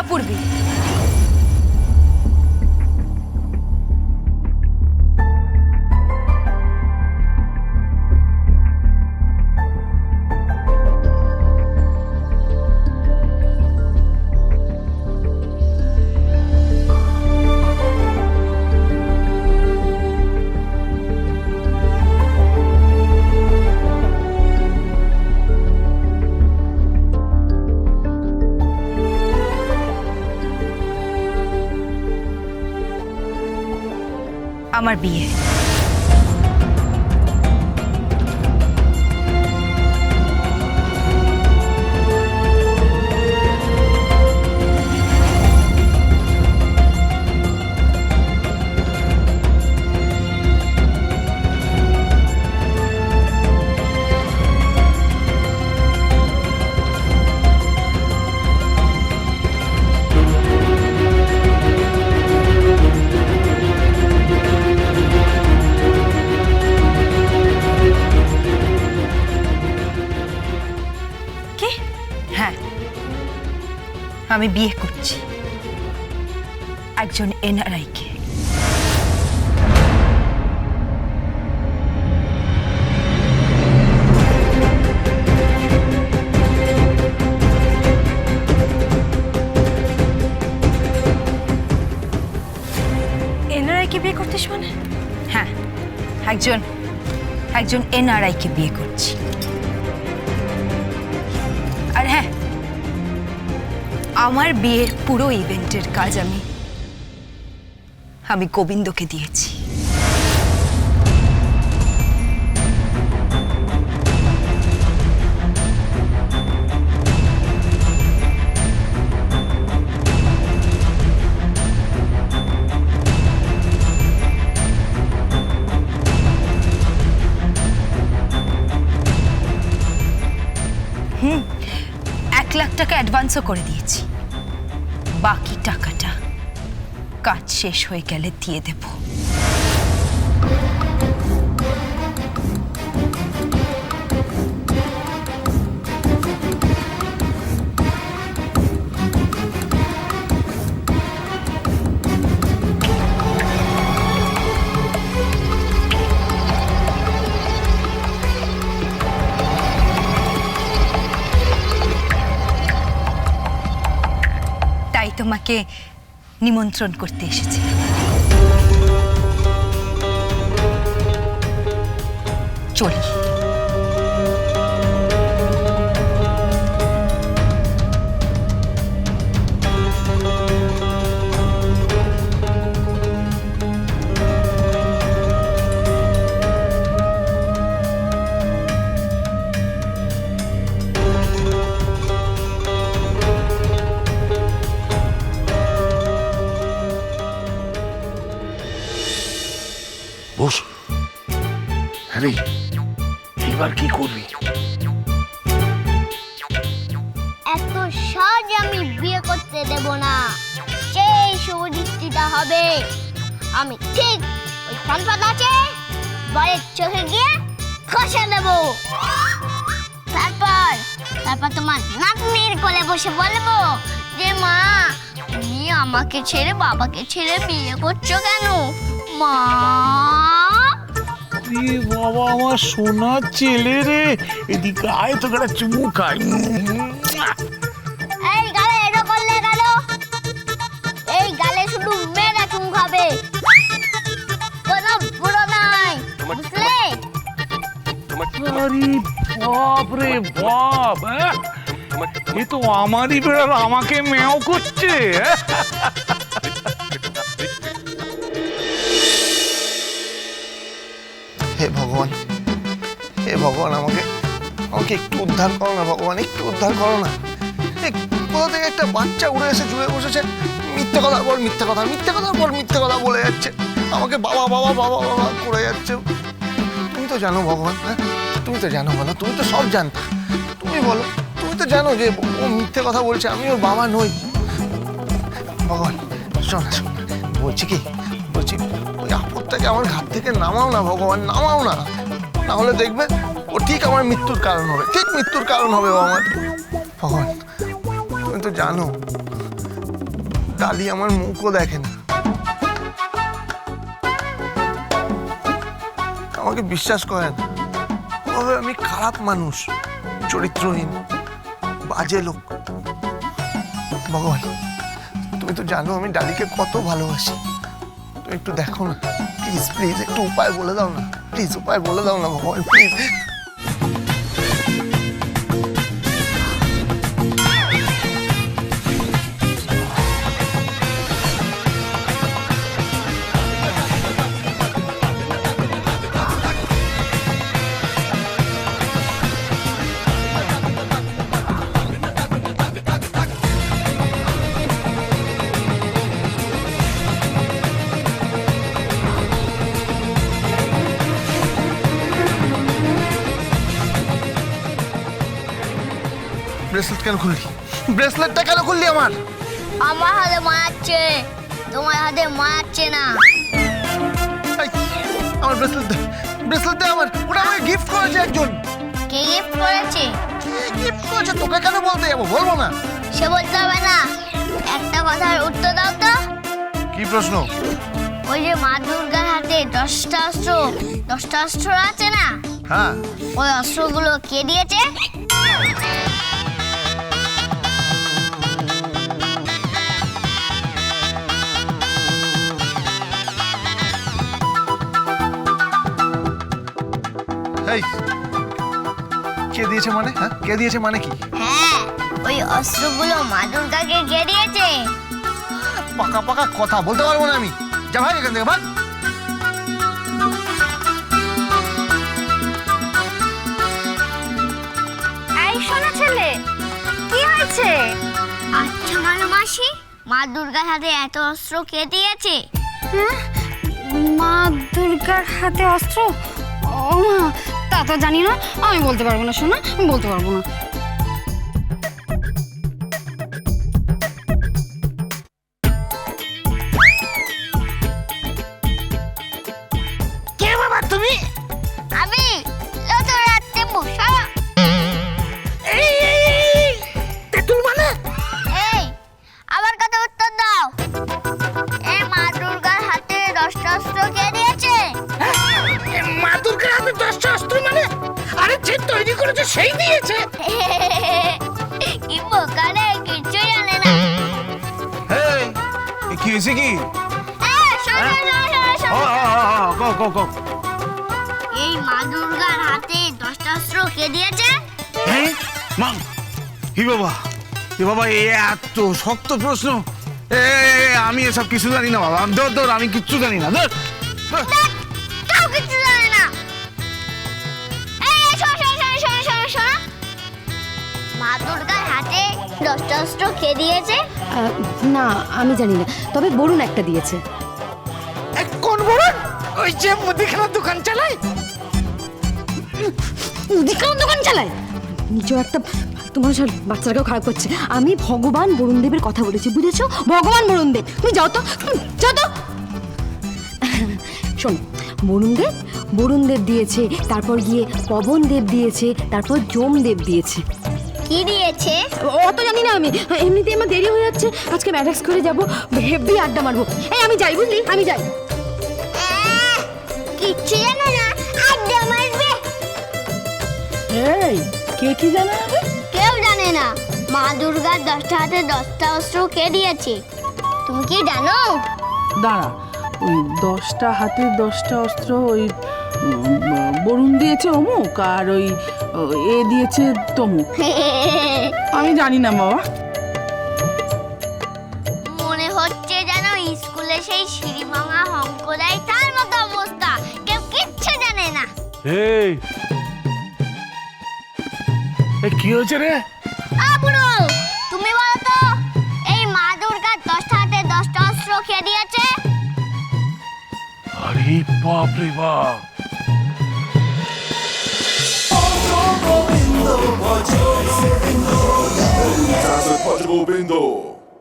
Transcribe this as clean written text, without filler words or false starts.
পূর্বী। আমার বিয়ে। আমি বিয়ে করছি একজন এনআরআই কে। এনআরআই কে বিয়ে করতেছ মানে? হ্যাঁ, একজন এনআরআই কে বিয়ে করছি। আর হ্যাঁ, আমার বিয়ের পুরো ইভেন্টের কাজ আমি গোবিন্দকে দিয়েছি। $1,00,000 টাকা অ্যাডভান্সও করে দিয়েছি। বাকি টাকাটা কাজ শেষ হয়ে গেলে দিয়ে দেব। তাই তোমাকে নিমন্ত্রণ করতে এসেছিলাম। চলি। বস। হ্যাঁ, এবার কি করবি? এত সহজ আমি বিয়ে করতে দেব না। সেই সুযোগটা হবে। আমি ঠিক ওই পানপাত আছে বরের চোখে গিয়ে খসে দেব। তারপর তোমার নাতনির কোলে বসে বলবো যে মা, তুমি আমাকে ছেড়ে বাবাকে ছেড়ে বিয়ে করছো কেন মা? বাবা, আমার সোনা ছেলে রে, এদিকে আয়, তো একটা চুমু খাই। এই গালে এটা করলে গেল? এই গালে শুধু মেয়েরা চুমু খাবে, কোনো বুড়ো নাই, বুঝলে? আরে বাপ রে বাপ, এ তো আমারই বেড়াল আমাকে মেও করছে। হে ভগবান, হে ভগবান, আমাকে একটু উদ্ধার করো না ভগবান, একটু উদ্ধার করো না। কোথা থেকে একটা বাচ্চা উড়ে এসে জুড়ে বসেছে, মিথ্যে কথার পর মিথ্যে কথা, মিথ্যে কথার পর মিথ্যে কথা বলে যাচ্ছে, আমাকে বাবা বাবা বাবা বাবা করে যাচ্ছে। তুমি তো জানো ভগবান, হ্যাঁ তুমি তো জানো, বলো, তুমি তো সব জানতে, তুমি বলো, তুমি তো জানো যে ও মিথ্যে কথা বলছে, আমি ওর বাবা নই। ভগবান শোনা শোন, বলছি ওই আপদটাকে আমার ঘাট থেকে নামাও না ভগবান, নামাও না, না হলে দেখবে ও ঠিক আমার মৃত্যুর কারণ হবে, ঠিক মৃত্যুর কারণ হবে ও আমার। ভগবান তুমি তো জানো ডালি আমার মুখও দেখে না। আমাকে বিশ্বাস করেন, তবে আমি খারাপ মানুষ, চরিত্রহীন, বাজে লোক। ভগবান, তুমি তো জানো আমি ডালিকে কত ভালোবাসি। তুমি একটু দেখো না, প্লিজ প্লিজ, একটু উপায় বলে দাও না, প্লিজ উপায় বলে দাও না ভগবান, প্লিজ। ব্রেসলেট কেন খুললি? ব্রেসলেটটা কেন খুললি আমার? আমার হাতে মায়াচ্ছে, তোমার হাতে মায়াচ্ছে না। এই, আমার ব্রেসলেট দে, ব্রেসলেট দে আমার। ওটা আমাকে গিফট করেছে একজন। কে গিফট করেছে? গিফট করেছে, তোকে কেন বলতে যাবো? বলবো না। সে বলতে হবে না, একটা কথার উত্তর দাও তো। কি প্রশ্ন? ওই যে মা দুর্গার হাতে 10টা অস্ত্র আছে না, হ্যাঁ, ওই অস্ত্রগুলো কে দিয়েছে? এই, কে দিয়েছে মানে? হ্যাঁ, কে দিয়েছে মানে কি? হ্যাঁ, ওই অস্ত্রগুলো মা দুর্গাকে কে দিয়েছে? পাকা পাকা কথা বলতে পারবো না আমি। যা ভাই এখান থেকে, ভাগ। এই শোনা ছেলে, কি হয়েছে? আচ্ছা মাসি, মা দুর্গার হাতে এত অস্ত্র কে দিয়েছে? মা দুর্গার হাতে অস্ত্র? ও মা, তা তো জানি না, আমি বলতে পারবো না শোনা, আমি বলতে পারবো না। কে বাবা তুমি? আমি লতরাত টেম্পু সারা। তেতুল মানে? এই, আবার কথা উত্তর দাও। এই মা দুর্গার হাতে 10টা অস্ত্র কে দিয়েছে? মা দুর্গার হাতে 10টা অস্ত্র মানে? আরে যে তৈরি করেছে সেই দিয়েছে। কি বোকারে, কিচ্ছু জানে না। এই, কি হয়েছে কি? শোনো, কো এই মা দুর্গার হাতে 10টা অস্ত্র কে দিয়েছে? মা, হি বাবা, এ বাবা, এত শক্ত প্রশ্ন। আমি এসব কিছু জানি না বাবা। দৌড়, আমি কিচ্ছু জানি না। দৌড়। কেউ কিচ্ছু জানে না। এই, শোনো। মা দুর্গার হাতে 10টা অস্ত্র কে দিয়েছে? না, আমি জানি না, তবে বরুণ একটা দিয়েছে। কোন বড়? ওই যে মুদিখানার দোকান চালায়। মুদিখানার দোকান চালায়? নিজেও একটা, তোমার বাচ্চাটাকেও খারাপ করছে। আমি ভগবান বরুণ দেবের কথা বলেছি, বুঝেছো? ভগবান বরুণ দেব। তুমি যাও তো। শোনো, বরুণ দেব দিয়েছে, তারপর গিয়ে পবন দেব দিয়েছে, তারপর যম দেব দিয়েছে। কি দিয়েছে? অত জানি না আমি, এমনিতে আমার দেরি হয়ে যাচ্ছে। আজকে ম্যাডাক্স করে যাবো, হেভি আড্ডা মারবো। আমি যাই, বুঝলি, আমি যাই। কিচ্ছু জানে না, আড্ডা মারবে। এই, কে কি জানে? কেউ জানে না মা দুর্গার 10টা হাতে 10টা অস্ত্র কে দিয়েছে। তুমি কি জানো? দাঁড়া, ওই 10টা হাতে 10টা অস্ত্র ওই বরুণ দিয়েছে অমুক, আর ওই এ দিয়েছে তমুক। আমি জানি না বাবা। মনে হচ্ছে যেন স্কুলে সেই সিঁড়ি ভাঙা অঙ্ক দেয় তার মতো অবস্থা, কেউ কিচ্ছু জানে না। এই, কি হয়েছে রে? বুড়ো, তুমি বলো তো, এই মা দুর্গার 10টা হাতে 10টা অস্ত্র কে দিয়েছে? আরে বাপ রে বাপ। Govindo,